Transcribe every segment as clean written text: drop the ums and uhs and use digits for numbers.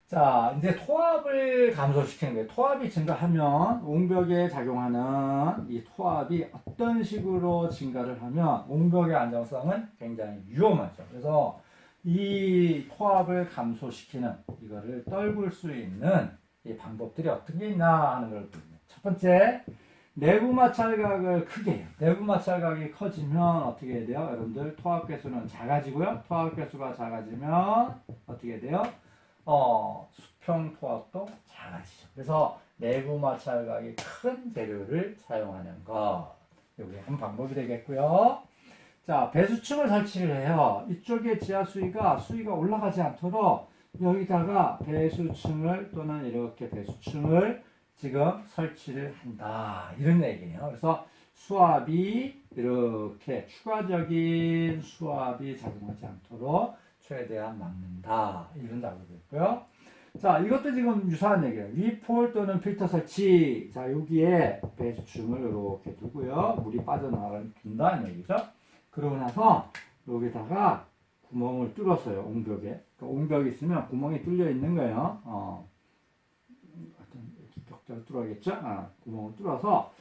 자, 이제 토합을 감소시키는 거예요. 토합이 증가하면 옹벽에 작용하는 이 토합이 어떤 식으로 증가를 하면 옹벽의 안정성은 굉장히 위험하죠. 그래서 이 토합을 감소시키는 이거를 떨굴 수 있는 이 방법들이 어떤 게 있나 하는 걸 보면 첫 번째, 내부 마찰각을 크게 해요. 내부 마찰각이 커지면 어떻게 해야 돼요? 여러분들 토합 개수는 작아지고요. 토합 개수가 작아지면 어떻게 돼요? 수평 토합도 작아지죠. 그래서 내부 마찰각이 큰 재료를 사용하는 것. 여기 한 방법이 되겠고요. 자, 배수층을 설치를 해요. 이쪽에 지하 수위가 올라가지 않도록 여기다가 배수층을 또는 이렇게 배수층을 지금 설치를 한다. 이런 얘기예요. 그래서 수압이 이렇게 추가적인 수압이 작용하지 않도록 최대한 막는다. 이런 작업이 있고요. 자, 이것도 지금 유사한 얘기예요. 위폴 또는 필터 설치. 자, 여기에 배수층을 이렇게 두고요. 물이 빠져나가는 둔다는 얘기죠. 그러고 나서 여기다가 구멍을 뚫었어요. 옹벽에. 그러니까 옹벽이 있으면 구멍이 뚫려 있는 거예요. 벽자를 뚫어야겠죠? 구멍을 뚫어서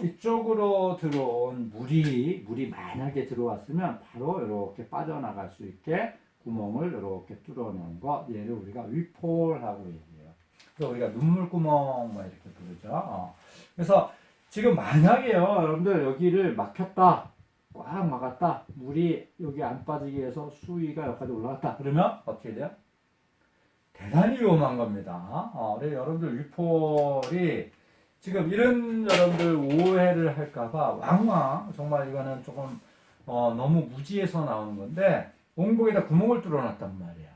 이쪽으로 들어온 물이 만약에 들어왔으면 바로 이렇게 빠져나갈 수 있게 구멍을 이렇게 뚫어놓은 거, 얘를 우리가 위폴하고 얘기해요. 그래서 우리가 눈물구멍 뭐 이렇게 부르죠. 그래서 지금 만약에요, 여러분들 여기를 막혔다, 꽉 막았다, 물이 여기 안 빠지게 해서 수위가 여기까지 올라갔다, 그러면 어떻게 돼요? 대단히 위험한 겁니다. 그래서 여러분들 위폴이 지금 이런 여러분들 오해를 할까봐 왕왕 정말 이거는 조금 너무 무지해서 나오는 건데 옹벽에다 구멍을 뚫어놨단 말이야.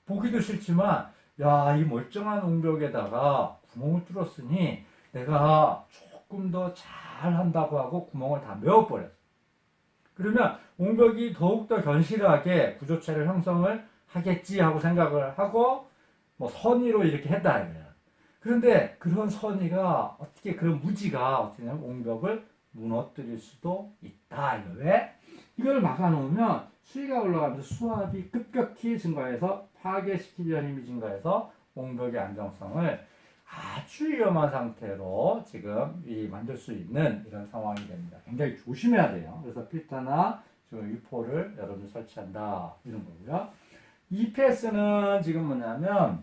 보기도 싫지만 야, 이 멀쩡한 옹벽에다가 구멍을 뚫었으니 내가 조금 더 잘한다고 하고 구멍을 다 메워버렸어. 그러면 옹벽이 더욱더 견실하게 구조체를 형성을 하겠지 하고 생각을 하고 뭐 선의로 이렇게 했다 이거야. 그런데 그런 선의가 어떻게 그런 무지가 어떻게 되냐면 옹벽을 무너뜨릴 수도 있다. 이거 왜? 이걸 막아놓으면 수위가 올라가면서 수압이 급격히 증가해서 파괴시키려는 힘이 증가해서 옹벽의 안정성을 아주 위험한 상태로 지금 만들 수 있는 이런 상황이 됩니다. 굉장히 조심해야 돼요. 그래서 필터나 지금 유포를 여러분 설치한다 이런 거고요. EPS는 지금 뭐냐면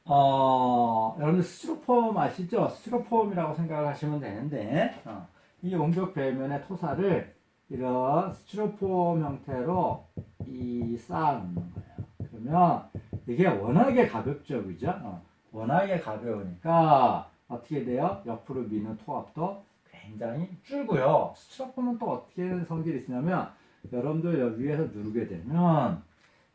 여러분들 스티로폼 아시죠? 스티로폼이라고 생각을 하시면 되는데 이 옹벽 벽면의 토사를 이런 스티로폼 형태로 쌓아놓는 거예요. 그러면 이게 워낙에 가볍죠, 그죠? 워낙에 가벼우니까 어떻게 돼요? 옆으로 미는 토압도 굉장히 줄고요. 스티로폼은 또 어떻게 성질이 있으냐면 여러분들 위에서 누르게 되면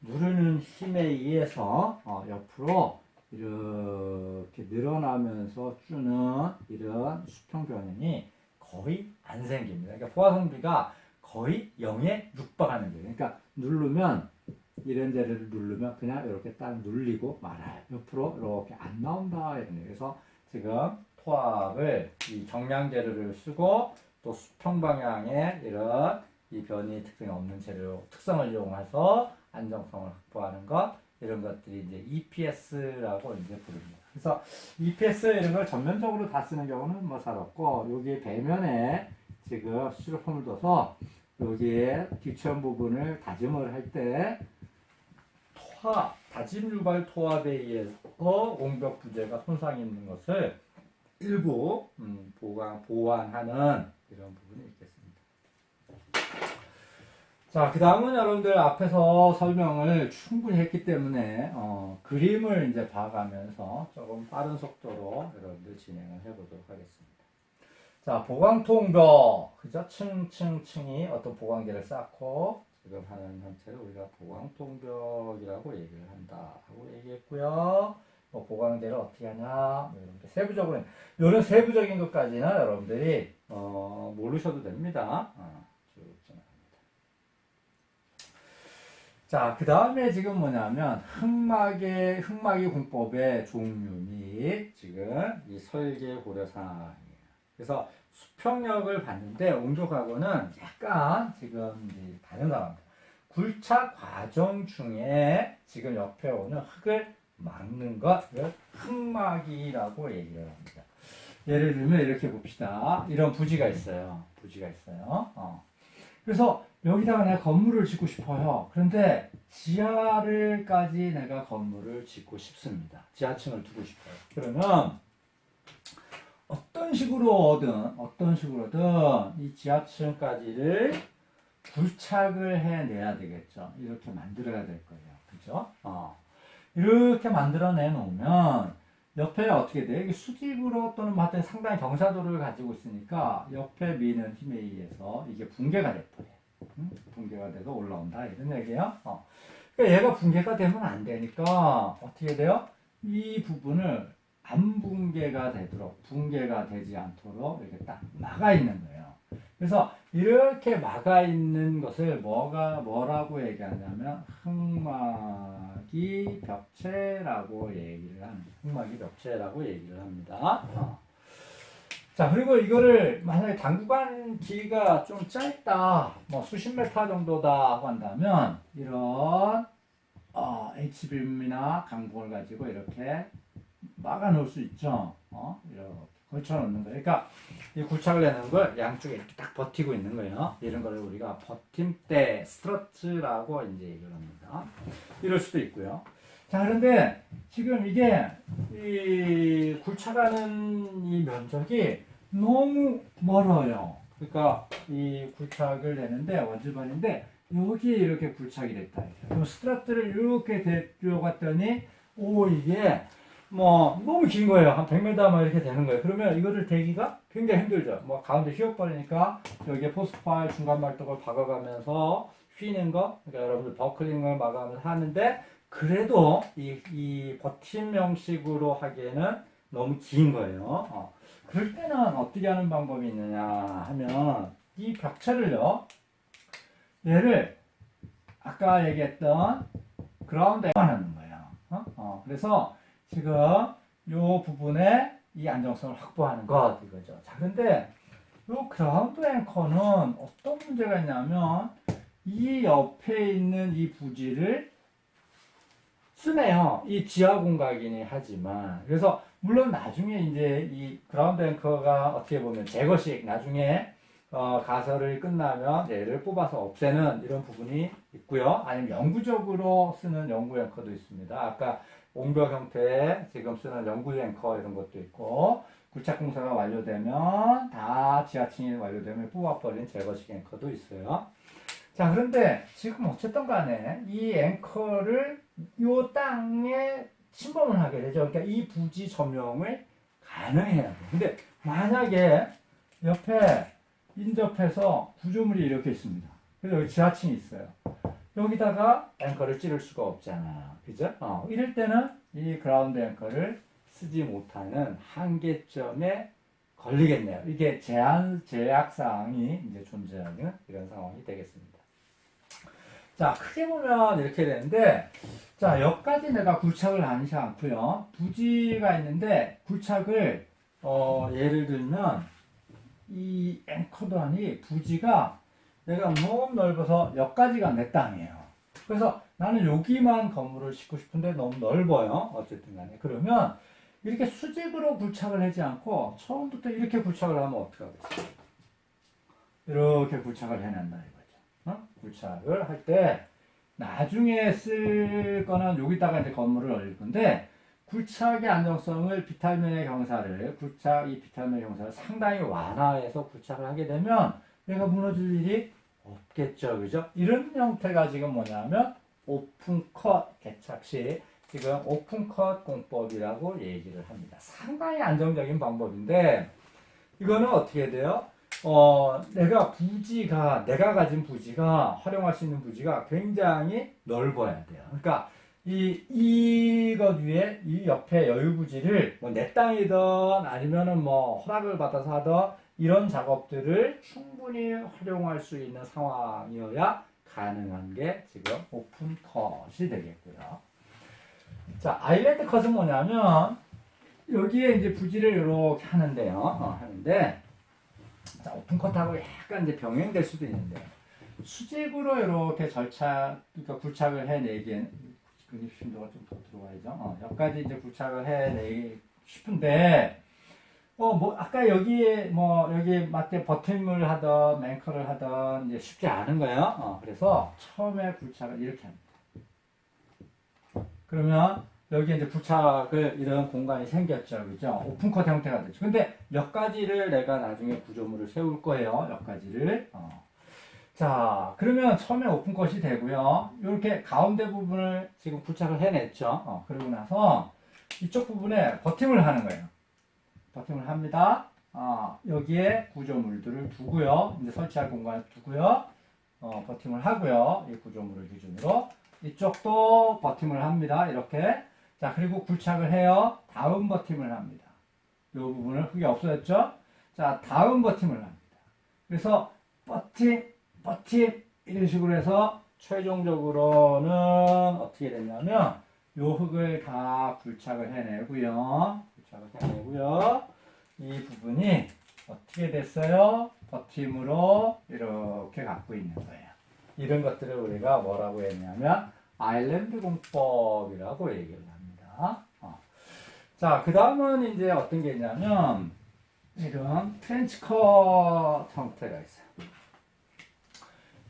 누르는 힘에 의해서 옆으로 이렇게 늘어나면서 주는 이런 수평 변형이 거의 안 생깁니다. 그러니까 포화성비가 거의 0에 육박하는 거예요. 그러니까 누르면 이런 데를 누르면 그냥 이렇게 딱 눌리고 말아요. 옆으로 이렇게 안 나온다 이런 거예요. 그래서 지금 토합을 이 정량 재료를 쓰고 또 수평 방향의 이런 이 변이 특성이 없는 재료 특성을 이용해서 안정성을 확보하는 것 이런 것들이 이제 EPS라고 이제 부릅니다. 그래서 EPS 이런 걸 전면적으로 다 쓰는 경우는 뭐 잘 없고 여기 배면에 지금 스티로폼을 둬서 여기에 뒤천 부분을 다짐을 할 때 다짐 유발 토합에 의해서 옹벽 부재가 손상이 있는 것을 일부 보완하는 이런 부분이 있겠습니다. 자, 그 다음은 여러분들 앞에서 설명을 충분히 했기 때문에 그림을 이제 봐가면서 조금 빠른 속도로 여러분들 진행을 해보도록 하겠습니다. 자, 보강통벽, 그죠? 층이 어떤 보강계를 쌓고 지금 하는 형태를 우리가 보강통벽이라고 얘기를 한다 하고 얘기했고요. 뭐 보강제를 어떻게 하냐, 뭐 이런 세부적으로 이런 세부적인 것까지는 여러분들이 모르셔도 됩니다. 쭉 진행합니다. 자, 그 다음에 지금 뭐냐면 흑막이 공법의 종류 및 지금 이 설계 고려 사항이에요. 그래서 수평력을 봤는데 옹벽하고는 약간 지금 이제 다른 상황입니다. 굴착 과정 중에 지금 옆에 오는 흙을 막는 것을 흙막이라고 얘기를 합니다. 예를 들면 이렇게 봅시다. 이런 부지가 있어요. 그래서 여기다가 내가 건물을 짓고 싶어요. 그런데 지하를까지 내가 건물을 짓고 싶습니다. 지하층을 두고 싶어요. 그러면 어떤 식으로든 이 지하층까지를 굴착을 해내야 되겠죠. 이렇게 만들어야 될 거예요. 그죠? 이렇게 만들어내 놓으면 옆에 어떻게 돼? 이게 수직으로 또는 하여튼 상당히 경사도를 가지고 있으니까 옆에 미는 힘에 의해서 이게 붕괴가 돼버려. 붕괴가 돼서 올라온다. 이런 얘기예요. 그러니까 얘가 붕괴가 되면 안 되니까 어떻게 돼요? 이 부분을 안 붕괴가 되도록, 붕괴가 되지 않도록 이렇게 딱 막아 있는 거예요. 그래서 이렇게 막아 있는 것을 뭐라고 얘기하냐면 흙막이 벽체라고 얘기를 합니다. 자, 그리고 이거를 만약에 당구간 길이가 좀 짧다, 뭐 수십 메타 정도다 하고 한다면 이런 H빔이나 강봉을 가지고 이렇게 막아 놓을 수 있죠. 이렇게 걸쳐 놓는 거예요. 그러니까 이 굴착을 내는 걸 양쪽에 이렇게 딱 버티고 있는 거예요. 이런 거를 우리가 버팀대, 스트러트라고 이제 얘기를 합니다. 이럴 수도 있고요. 자, 그런데 지금 이게 이 굴착하는 이 면적이 너무 멀어요. 그러니까 이 굴착을 내는데 원주변인데 여기 이렇게 굴착이 됐다. 그럼 스트러트를 이렇게 들여갔더니 이게 뭐 너무 긴 거예요. 한 100m 막 이렇게 되는 거예요. 그러면 이거를 대기가 굉장히 힘들죠. 뭐 가운데 휘어버리니까 여기에 포스파일 중간 말뚝을 박아가면서 휘는 거, 그러니까 여러분들 버클링을 막아가면서 하는데 그래도 이 버팀 형식으로 하기에는 너무 긴 거예요. 그럴 때는 어떻게 하는 방법이 있느냐 하면 이 벽체를요, 얘를 아까 얘기했던 그라운드에 하는 거예요. 그래서 지금 요 부분에 이 안정성을 확보하는 것 이거죠. 자, 근데 요 그라운드 앵커는 어떤 문제가 있냐면 이 옆에 있는 이 부지를 쓰네요. 이 지하 공각이니 하지만 그래서 물론 나중에 이제 이 그라운드 앵커가 어떻게 보면 제거식 나중에 가설을 끝나면 얘를 뽑아서 없애는 이런 부분이 있고요. 아니면 영구적으로 쓰는 영구 앵커도 있습니다. 아까 옹벽 형태의 지금 쓰는 영구 앵커 이런 것도 있고 굴착 공사가 완료되면 다 지하층이 완료되면 뽑아버린 제거식 앵커도 있어요. 자, 그런데 지금 어쨌든 간에 이 앵커를 요 땅에 침범을 하게 되죠. 그러니까 이 부지 점용을 가능해야 돼요. 근데 만약에 옆에 인접해서 구조물이 이렇게 있습니다. 그래서 여기 지하층이 있어요. 여기다가 앵커를 찌를 수가 없잖아요. 그죠? 이럴 때는 이 그라운드 앵커를 쓰지 못하는 한계점에 걸리겠네요. 이게 제약사항이 이제 존재하는 이런 상황이 되겠습니다. 자, 크게 보면 이렇게 되는데, 자, 여기까지 내가 굴착을 하지 않고요. 부지가 있는데, 굴착을, 예를 들면, 이 앵커단이 부지가 내가 너무 넓어서 여기까지가 내 땅이에요. 그래서 나는 여기만 건물을 짓고 싶은데 너무 넓어요. 어쨌든 간에. 그러면 이렇게 수직으로 굴착을 하지 않고 처음부터 이렇게 굴착을 하면 어떻게 하겠어요? 이렇게 굴착을 해낸다 이거죠. 굴착을 할 때 나중에 쓸 거는 여기다가 이제 건물을 올릴 건데 굴착의 안정성을 비탈면의 경사를 이 비탈면의 경사를 상당히 완화해서 굴착을 하게 되면 얘가 무너질 일이 없겠죠. 그죠? 이런 형태가 지금 뭐냐면 오픈컷 개착시 지금 오픈컷 공법이라고 얘기를 합니다. 상당히 안정적인 방법인데 이거는 어떻게 돼요? 내가 가진 부지가 활용할 수 있는 부지가 굉장히 넓어야 돼요. 그러니까 이것 위에 이 옆에 여유 부지를 뭐 내 땅이든 아니면은 뭐 허락을 받아서 하든 이런 작업들을 충분히 활용할 수 있는 상황이어야 가능한 게 지금 오픈 컷이 되겠고요. 자, 아일랜드 컷은 뭐냐면 여기에 이제 부지를 이렇게 하는데요. 하는데 자, 오픈 컷하고 약간 이제 병행될 수도 있는데 수직으로 이렇게 그러니까 굴착을 해내기엔 근입 심도가 좀 더 들어가야죠. 여기까지 이제 굴착을 해내기 싶은데, 뭐, 아까 여기에, 여기 맞게 버팀을 하던, 앵커를 하던, 이제 쉽지 않은 거예요. 그래서 처음에 굴착을 이렇게 합니다. 그러면, 여기 이제 굴착을, 이런 공간이 생겼죠. 그죠? 오픈컷 형태가 됐죠. 근데, 여기까지를 내가 나중에 구조물을 세울 거예요. 여기까지를. 자, 그러면 처음에 오픈컷이 되고요. 이렇게 가운데 부분을 지금 굴착을 해냈죠. 그러고 나서, 이쪽 부분에 버팀을 하는 거예요. 버팀을 합니다. 여기에 구조물들을 두고요. 이제 설치할 공간을 두고요. 버팀을 하고요. 이 구조물을 기준으로. 이쪽도 버팀을 합니다. 이렇게. 자, 그리고 굴착을 해요. 다음 버팀을 합니다. 이 부분을 흙이 없어졌죠? 자, 다음 버팀을 합니다. 그래서 버팀, 이런 식으로 해서 최종적으로는 어떻게 됐냐면, 요 흙을 다 굴착을 해내고요. 이 부분이 어떻게 됐어요? 버팀으로 이렇게 갖고 있는 거예요. 이런 것들을 우리가 뭐라고 했냐면 아일랜드 공법이라고 얘기를 합니다. 자, 그 다음은 이제 어떤 게 있냐면 이런 트렌치컷 형태가 있어요.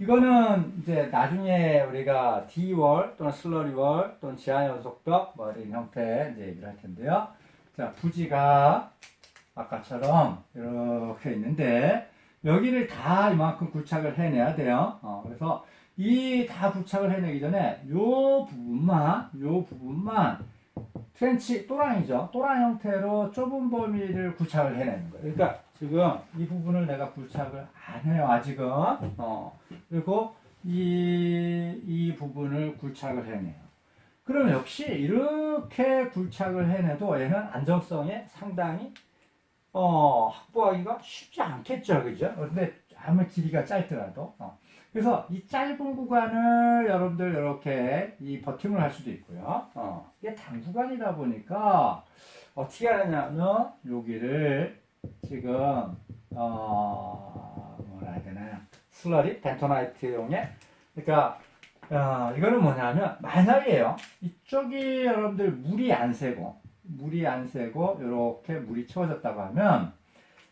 이거는 이제 나중에 우리가 D월 또는 슬러리월 또는 지하연속벽 뭐 이런 형태 이제 얘기를 할 텐데요. 자, 부지가 아까처럼 이렇게 있는데 여기를 다 이만큼 굴착을 해내야 돼요. 그래서 이 다 굴착을 해내기 전에 요 부분만 트렌치 또랑이죠. 또랑 형태로 좁은 범위를 굴착을 해내는 거예요. 그러니까 지금 이 부분을 내가 굴착을 안 해요, 아직은. 그리고 이 부분을 굴착을 해내요. 그럼 역시 이렇게 굴착을 해내도 얘는 안정성에 상당히 확보하기가 쉽지 않겠죠, 그죠? 근데 아무리 길이가 짧더라도. 그래서 이 짧은 구간을 여러분들 이렇게 이 버팅을 할 수도 있고요. 이게 단구간이다 보니까 어떻게 하느냐면 여기를 지금 뭐라 해야 되나요? 슬러리 벤토나이트용의 그러니까 이거는 뭐냐면 만약에요 이쪽이 여러분들 물이 안 새고 이렇게 물이 채워졌다고 하면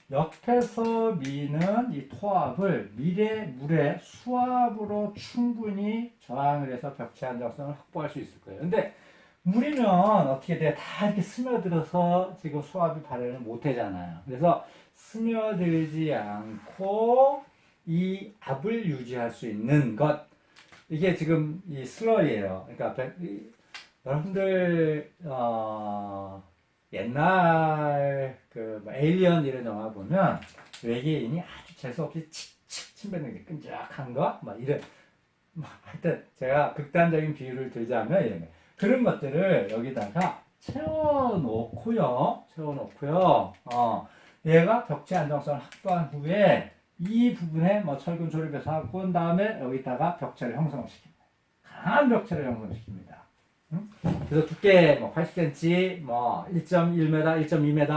옆에서 미는 이 토합을 물의 수압으로 충분히 저항을 해서 벽체 안정성을 확보할 수 있을 거예요. 근데 물이면 어떻게 돼? 다 이렇게 스며들어서 지금 수압이 발현을 못 하잖아요. 그래서 스며들지 않고 이 압을 유지할 수 있는 것 이게 지금 이 슬러리예요. 그러니까 여러분들 옛날 그 에일리언 이런 영화 보면 외계인이 아주 재수없이 칙칙 침 뱉는 게 끈적한 거, 이런 하여튼 제가 극단적인 비유를 들자면 이런 거 그런 것들을 여기다가 채워놓고요. 얘가 벽체 안정성을 확보한 후에 이 부분에 철근 조립해서 하고 그 다음에 여기다가 벽체를 형성시킵니다. 강한 벽체를 형성시킵니다. 그래서 두께 80cm, 1.1m, 1.2m,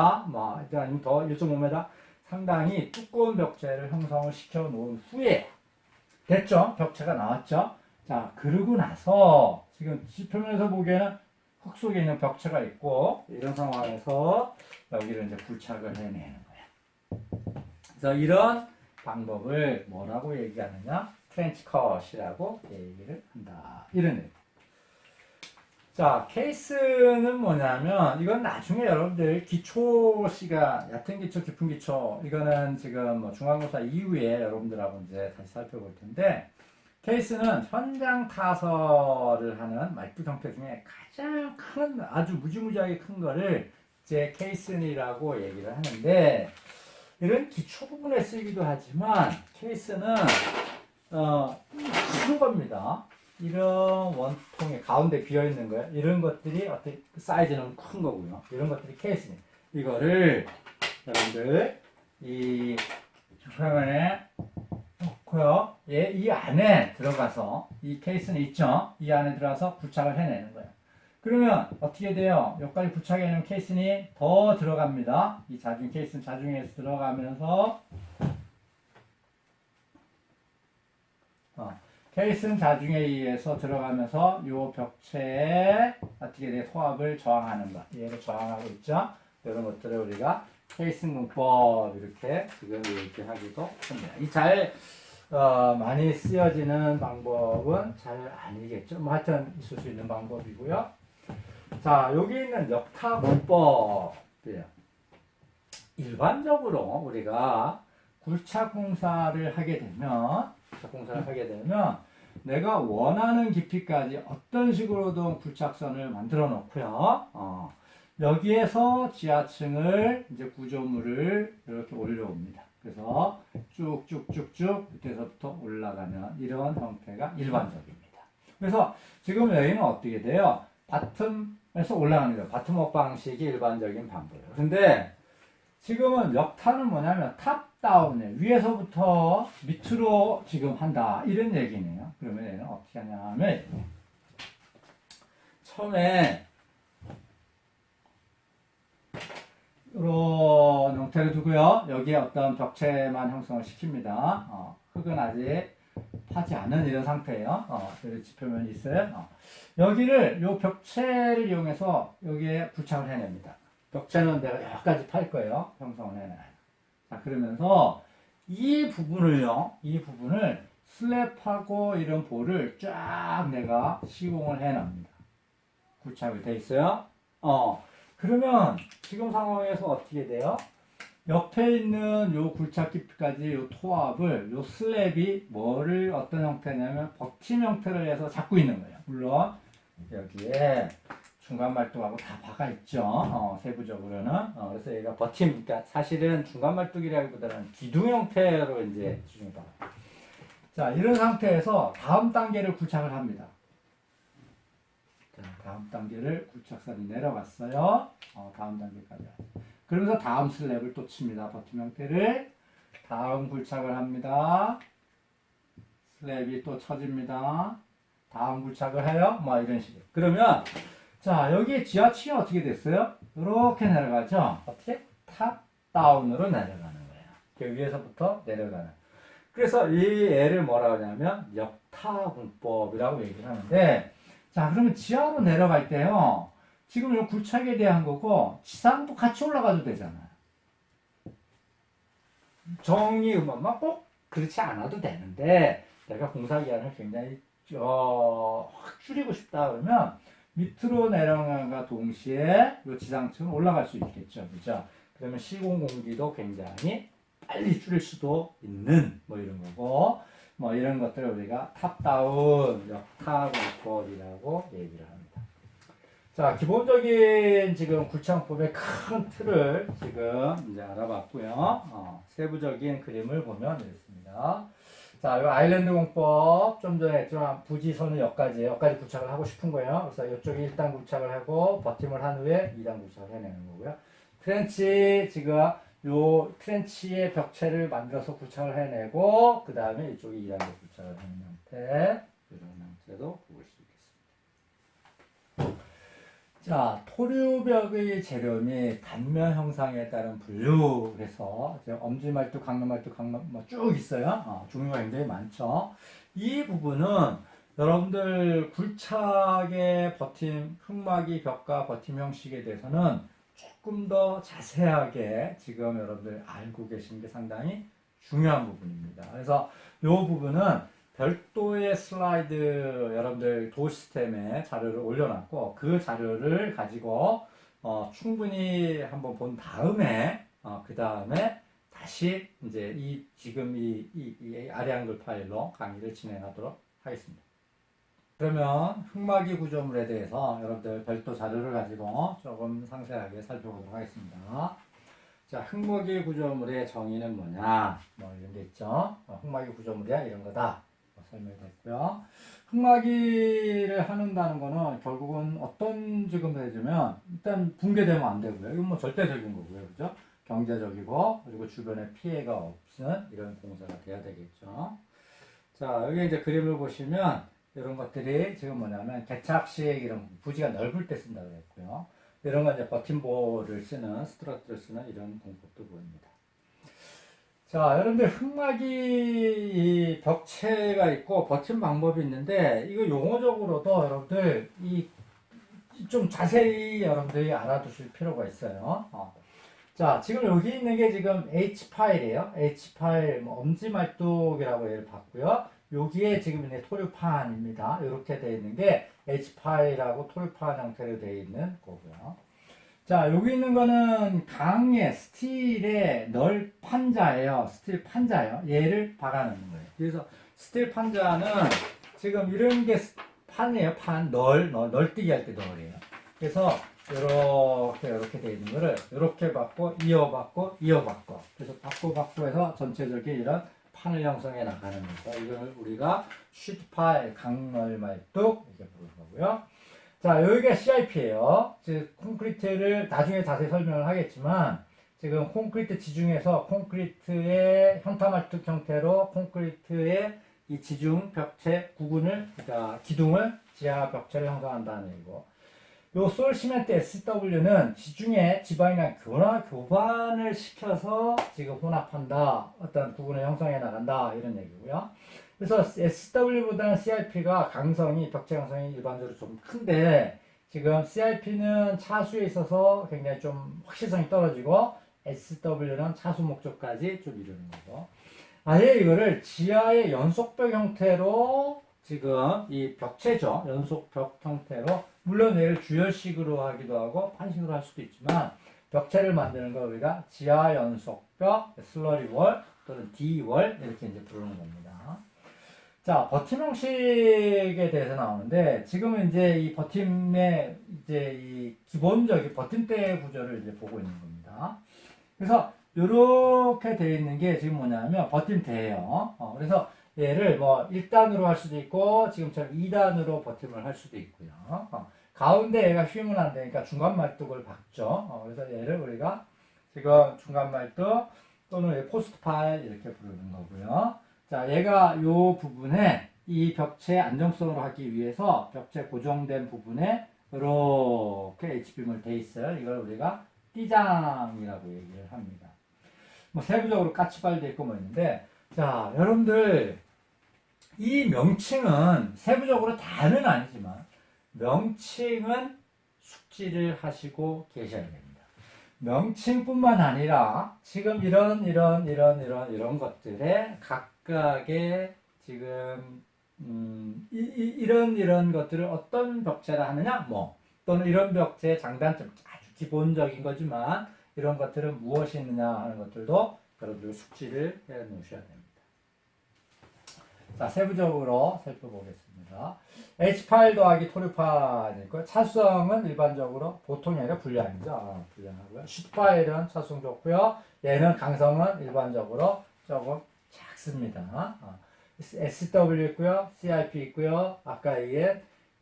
아니면 더 1.5m 상당히 두꺼운 벽체를 형성을 시켜 놓은 후에 됐죠? 벽체가 나왔죠? 자, 그러고 나서 지금 지표면에서 보기에는 흙 속에 있는 벽체가 있고 이런 상황에서 여기를 이제 굴착을 해내는 거예요. 그래서 이런 방법을 뭐라고 얘기하느냐? 트렌치컷이라고 얘기를 한다. 이런 얘기. 자, 케이스는 뭐냐면 이건 나중에 여러분들 기초 시간, 얕은 기초, 깊은 기초 이거는 지금 중간고사 이후에 여러분들하고 이제 다시 살펴볼 텐데 케이스는 현장 타설을 하는 말뚝 형태 중에 가장 큰 아주 무지무지하게 큰 거를 이제 케이슨이라고 얘기를 하는데 이런 기초 부분에 쓰이기도 하지만 케이스는 큰 겁니다. 이런 원통에 가운데 비어 있는 거예요. 이런 것들이 어떻게 사이즈는 큰 거고요. 이런 것들이 케이스니 이거를 여러분들 이 주평면에 놓고요. 이 안에 들어가서 이 케이스는 있죠. 이 안에 들어가서 부착을 해내는 거예요. 그러면 어떻게 돼요? 여기까지 부착해놓은 케이스니 더 들어갑니다. 이 자중 케이스는 자중에서 들어가면서 케이스는 자중에 의해서 들어가면서 요 벽체에 어떻게 돼? 토합을 저항하는 것. 얘를 저항하고 있죠. 이런 것들을 우리가 케이슨 공법 이렇게 지금 이렇게 하기도 합니다. 많이 쓰여지는 방법은 잘 아니겠죠. 뭐 하여튼 있을 수 있는 방법이고요. 자, 여기 있는 역타공법이에요. 일반적으로 우리가 굴착공사를 하게 되면 내가 원하는 깊이까지 어떤 식으로든 굴착선을 만들어 놓고요. 여기에서 지하층을 이제 구조물을 이렇게 올려옵니다. 그래서 쭉쭉쭉쭉 밑에서부터 올라가는 이런 형태가 일반적입니다. 그래서 지금 여기는 어떻게 돼요? 바텀에서 올라가는 거예요. 바텀업 방식이 일반적인 방법이에요. 근데 지금은 역타는 뭐냐면 탑다운이에요. 위에서부터 밑으로 지금 한다. 이런 얘기네요. 그러면 얘는 어떻게 하냐면 처음에 이런 형태를 두고요. 여기에 어떤 벽체만 형성을 시킵니다. 흙은 아직 파지 않은 이런 상태예요. 여기 지표면이 있어요. 여기를 요 벽체를 이용해서 여기에 부착을 해냅니다. 벽체는 내가 여기까지 팔 거예요. 형성을 해놔요. 자, 그러면서 이 부분을 슬랩하고 이런 볼을 쫙 내가 시공을 해납니다. 부착이 돼 있어요. 그러면 지금 상황에서 어떻게 돼요? 옆에 있는 요 굴착 깊이까지 요 토합을 요 슬랩이 뭐를 어떤 형태냐면 버팀 형태를 해서 잡고 있는 거예요. 물론 여기에 중간 말뚝하고 다 박아 있죠. 세부적으로는. 그래서 얘가 버팀, 그러니까 사실은 중간 말뚝이라기보다는 기둥 형태로 이제 기둥이 박아요. 자, 이런 상태에서 다음 단계를 굴착을 합니다. 자, 다음 단계를 굴착선이 내려갔어요. 다음 단계까지. 그러면서 다음 슬랩을 또 칩니다. 버팀 형태를. 다음 굴착을 합니다. 슬랩이 또 쳐집니다. 다음 굴착을 해요. 뭐 이런 식으로. 그러면 자, 여기 지하층이 어떻게 됐어요? 이렇게 내려가죠. 어떻게? 탑 다운으로 내려가는 거예요. 그 위에서부터 내려가는. 그래서 이 애를 뭐라고 하냐면 역타공법이라고 얘기를 하는데, 자, 그러면 지하로 내려갈 때요. 지금 이 굴착에 대한 거고 지상도 같이 올라가도 되잖아요. 정리만 꼭 그렇지 않아도 되는데 내가 공사 기간을 굉장히 확 줄이고 싶다 그러면 밑으로 내려가가 동시에 이 지상층은 올라갈 수 있겠죠. 그죠? 그러면 시공 공기도 굉장히 빨리 줄일 수도 있는 뭐 이런 거고 뭐 이런 것들을 우리가 탑다운 역타공법이라고 얘기를 합니다. 자, 기본적인 지금 굴착법의 큰 틀을 지금 이제 알아봤고요. 세부적인 그림을 보면 이렇습니다. 자, 이 아일랜드 공법 좀 전에 했지만 부지선은 여기까지 굴착을 하고 싶은 거예요. 그래서 이쪽에 1단 굴착을 하고 버팀을 한 후에 2단 굴착을 해내는 거고요. 트렌치 지금 요 트렌치의 벽체를 만들어서 굴착을 해내고 그 다음에 이쪽에 2단 굴착을 하는 형태 이런 형태도 볼 수 있겠습니다. 자, 토류벽의 재료 및 단면 형상에 따른 분류 그래서 엄지말뚝, 강남말뚝, 뭐 쭉 있어요. 종류가 굉장히 많죠. 이 부분은 여러분들 굴착의 버팀, 흙막이 벽과 버팀 형식에 대해서는 조금 더 자세하게 지금 여러분들 알고 계신 게 상당히 중요한 부분입니다. 그래서 이 부분은 별도의 슬라이드 여러분들 도시스템에 자료를 올려놨고 그 자료를 가지고 충분히 한번 본 다음에 그 다음에 다시 이제 지금 이 아래 한글 파일로 강의를 진행하도록 하겠습니다. 그러면 흙막이 구조물에 대해서 여러분들 별도 자료를 가지고 조금 상세하게 살펴보도록 하겠습니다. 자, 흙막이 구조물의 정의는 뭐냐? 뭐 이런 게 있죠. 흙막이 구조물이야 이런 거다. 설명됐고요. 흙막이를 하는다는 거는 결국은 어떤 지금 해주면 일단 붕괴되면 안 되고요. 이건 뭐 절대적인 거고요. 그죠? 경제적이고 그리고 주변에 피해가 없는 이런 공사가 돼야 되겠죠. 자, 여기 이제 그림을 보시면 이런 것들이 지금 뭐냐면 개착식 이런 부지가 넓을 때 쓴다고 했고요. 이런 건 이제 버팀볼을 쓰는 스트러트를 쓰는 이런 공법도 보입니다. 자, 여러분들 흑막이 이 벽체가 있고 버튼 방법이 있는데 이거 용어적으로도 여러분들 이 좀 자세히 여러분들이 알아두실 필요가 있어요. 자, 지금 여기 있는 게 지금 H 파일이에요. H 파일, 뭐 엄지말뚝이라고 얘를 봤고요. 여기에 지금 있는 토류판입니다. 이렇게 되어 있는 게 H 파일하고 토류판 형태로 되어 있는 거고요. 자, 여기 있는 거는 강의 스틸의 널 판자예요. 스틸 판자예요. 얘를 박아놓는 거예요. 그래서 스틸 판자는 지금 이런 게 판이에요. 판, 널뛰기 할 때 널이에요. 그래서 이렇게 돼 있는 거를 이렇게 받고 이어받고 그래서 받고 해서 전체적인 이런 판을 형성해 나가는 거죠. 이걸 우리가 쉬트 파일, 강널 말뚝 이렇게 부르는 거고요. 자, 여기가 CIP예요. 즉 콘크리트를 나중에 자세히 설명을 하겠지만 지금 콘크리트 지중에서 콘크리트의 현타말뚝 형태로 콘크리트의 이 지중 벽체 구근을, 그러니까 기둥을 지하 벽체를 형성한다는 얘기고, 요 솔 시멘트 SW는 지중해 지방이랑 교반을 시켜서 지금 혼합한다, 어떤 구근을 형성해 나간다 이런 얘기고요. 그래서 SW보다는 CIP가 강성이, 벽체 강성이 일반적으로 좀 큰데 지금 CIP는 차수에 있어서 굉장히 좀 확실성이 떨어지고 SW는 차수 목적까지 좀 이루는 거고, 아예 이거를 지하의 연속벽 형태로 지금 이 벽체죠. 연속벽 형태로, 물론 얘를 주열식으로 하기도 하고 판식으로 할 수도 있지만 벽체를 만드는 걸 우리가 지하 연속벽, 슬러리 월 또는 D월 이렇게 이제 부르는 겁니다. 자, 버팀 형식에 대해서 나오는데 지금은 이제 이 버팀의 이제 이 기본적인 버팀대 구조를 이제 보고 있는 겁니다. 그래서 이렇게 되어 있는 게 지금 뭐냐면 버팀대예요. 그래서 얘를 뭐 1단으로 할 수도 있고 지금처럼 2단으로 버팀을 할 수도 있고요. 가운데 얘가 휘면 안 되니까 중간 말뚝을 박죠. 그래서 얘를 우리가 지금 중간 말뚝 또는 포스트 파일 이렇게 부르는 거고요. 자, 얘가 요 부분에 이 벽체 안정성을 하기 위해서 벽체 고정된 부분에 이렇게 H빔을 돼 있어요. 이걸 우리가 띠장이라고 얘기를 합니다. 뭐 세부적으로 까치발도 있고 뭐 있는데, 자, 여러분들 이 명칭은 세부적으로 다는 아니지만 명칭은 숙지를 하시고 계셔야 됩니다. 명칭뿐만 아니라 지금 이런 것들의 각각의 지금 이런 것들을 어떤 벽체라 하느냐, 뭐 또는 이런 벽체의 장단점, 아주 기본적인 거지만 이런 것들은 무엇이 있느냐 하는 것들도 여러분들 숙지를 해 놓으셔야 됩니다. 자, 세부적으로 살펴보겠습니다. H8 더하기 토류판이 있고요. 차수성은 일반적으로 보통이 아니라 불량이죠. 불량하고요. 슈파일은 차수성 좋고요. 얘는 강성은 일반적으로 조금 작습니다. SW 있고요. CIP 있고요. 아까 이게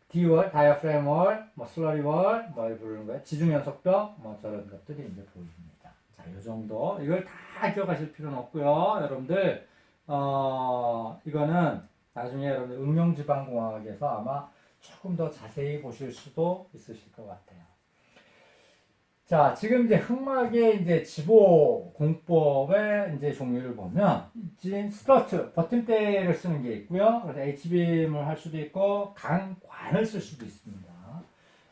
D월, 다이어프램 월, 뭐 슬러리 월, 뭐 부르는 거예요. 지중 연속벽, 뭐 저런 것들이 이제 보입니다. 자, 이 정도. 이걸 다 기억하실 필요는 없고요. 여러분들, 이거는 나중에 여러분들 응용지방공학에서 아마 조금 더 자세히 보실 수도 있으실 것 같아요. 자, 지금 이제 흑막의 이제 지보 공법의 이제 종류를 보면, 이제 스커트, 버튼대를 쓰는 게 있고요. 그래서 H빔을 할 수도 있고, 강관을 쓸 수도 있습니다.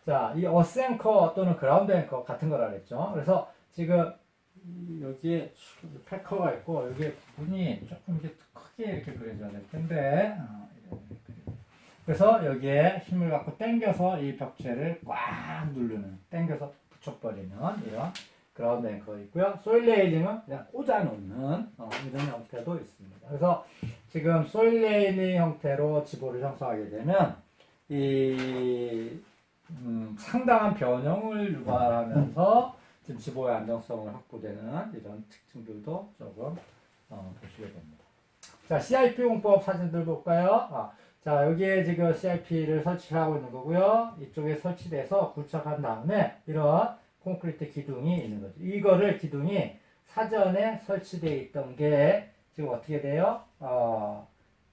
자, 이 어스 앵커 또는 그라운드 앵커 같은 거라 그랬죠. 그래서 지금 여기에 패커가 있고, 여기에 부분이 조금 이렇게 크게 이렇게 그려져야 될 텐데, 그래서 여기에 힘을 갖고 당겨서 이 벽체를 꽉 누르는, 당겨서 붙여버리는 이런 그라운드 앵커가 있고요. 소일 레일링은 그냥 꽂아놓는 이런 형태도 있습니다. 그래서 지금 소일 레일링 형태로 지보를 형성하게 되면 이 상당한 변형을 유발하면서 지금 지보의 안정성을 확보되는 이런 특징들도 조금 보시게 됩니다. 자, CIP 공법 사진들 볼까요? 자, 여기에 지금 CIP를 설치하고 있는 거고요. 이쪽에 설치돼서 굴착한 다음에 이런 콘크리트 기둥이 있는 거죠. 이거를 기둥이 사전에 설치되어 있던 게 지금 어떻게 돼요?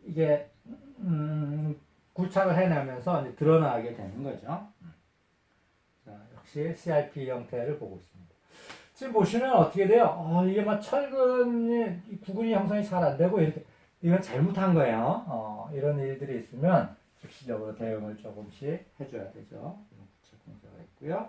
이게 굴착을 해내면서 이제 드러나게 되는 거죠. 자, 역시 CIP 형태를 보고 있습니다. 지금 보시면 어떻게 돼요? 이게 막 철근이 구근이 형성이 잘 안 되고 이렇게 이건 잘못한 거예요. 이런 일들이 있으면 즉시적으로 대응을 조금씩 해줘야 되죠. 이런 구체 공사가 있고요.